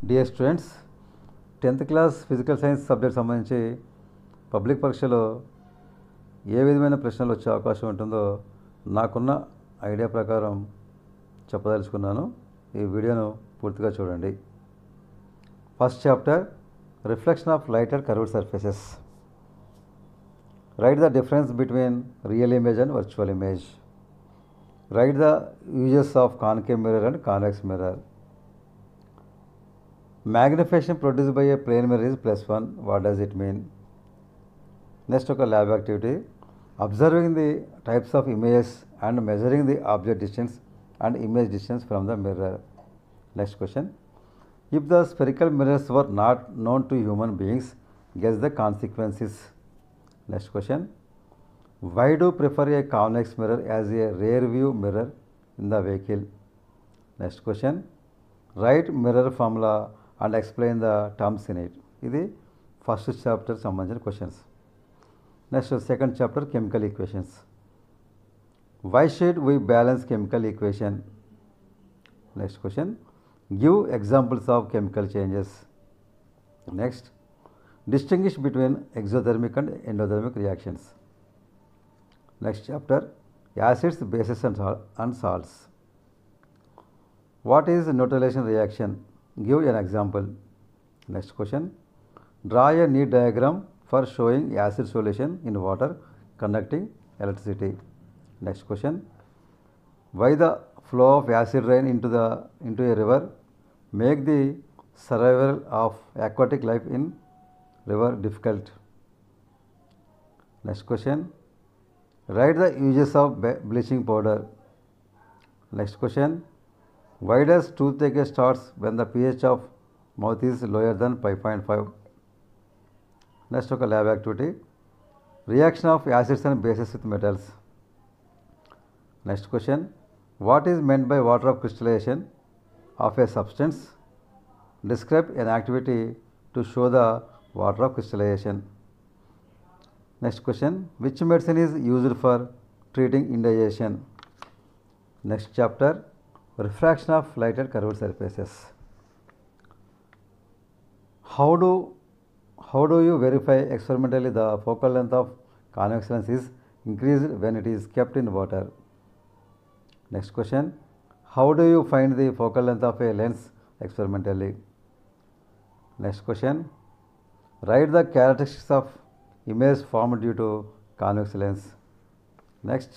Dear students, 10th class physical science subject సంబంధించి public పరీక్షలో ఏ విధమైన ప్రశ్నలు వచ్చే అవకాశం ఉంటుందో నాకున్న ఐడియా ప్రకారం చెప్పదలుచుకున్నాను. ఈ వీడియోను పూర్తిగా చూడండి. First chapter, reflection of light at curved surfaces. Write the difference between real image and virtual image. Write the uses of concave mirror and convex mirror. Magnification produced by a plane mirror is +1. What does it mean? Next, ఒక lab activity. Observing the types of images and measuring the object distance and image distance from the mirror. Next question. If the spherical mirrors were not known to human beings, guess the consequences. Next question. Why do prefer a convex mirror as a rear view mirror in the vehicle? Next question. Write mirror formula and explain the terms in it. ఇది first chapter సంబంధించిన questions. Next second chapter, chemical equations. Why should we balance chemical equation? Next question, give examples of chemical changes. Next, distinguish between exothermic and endothermic reactions. Next chapter, acids, bases and salts. What is neutralization reaction? Give an example. Next question. Draw a neat diagram for showing acid solution in water conducting electricity. Next question. Why the flow of acid rain into a river make the survival of aquatic life in river difficult? Next question. Write the uses of bleaching powder. Next question. Why does toothache starts when the pH of mouth is lower than 5.5? Next, ఒక lab activity. Reaction of acids and bases with metals. Next question. What is meant by water of crystallization of a substance? Describe an activity to show the water of crystallization. Next question. Which medicine is used for treating indigestion? Next chapter, refraction of light at curved surfaces. How do you verify experimentally the focal length of convex lens is increased when it is kept in water? Next question. How do you find the focal length of a lens experimentally? Next question. Write the characteristics of image formed due to convex lens. Next.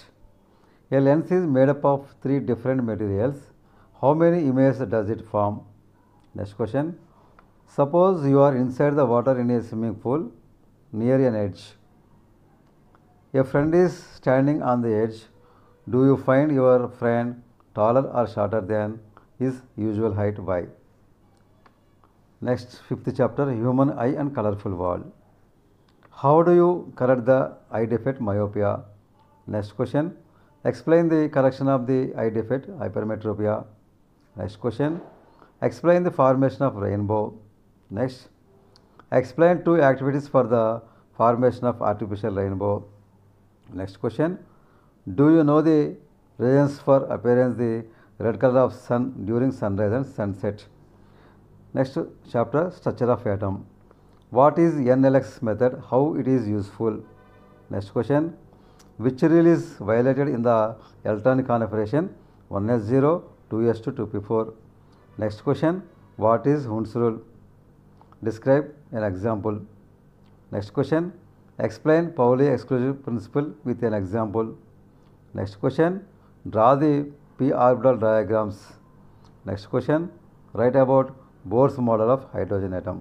A lens is made up of 3 different materials. How many images does it form? Next question. Suppose you are inside the water in a swimming pool near an edge. A friend is standing on the edge. Do you find your friend taller or shorter than his usual height? Why? Next, 5th chapter, human eye and colorful world. How do you correct the eye defect myopia? Next question. Explain the correction of the eye defect hypermetropia. Next question. Explain the formation of rainbow. Next. Explain 2 activities for the formation of artificial rainbow. Next question. Do you know the reasons for appearance the red color of sun during sunrise and sunset? Next chapter, structure of atom. What is NLX method? How it is useful? Next question. Which rule is violated in the electronic configuration 1s0, 2s2, 2p4? Next question. What is Hund's rule? Describe an example. Next question. Explain Pauli exclusion principle with an example. Next question. Draw the p orbital diagrams. Next question. Write about Bohr's model of hydrogen atom.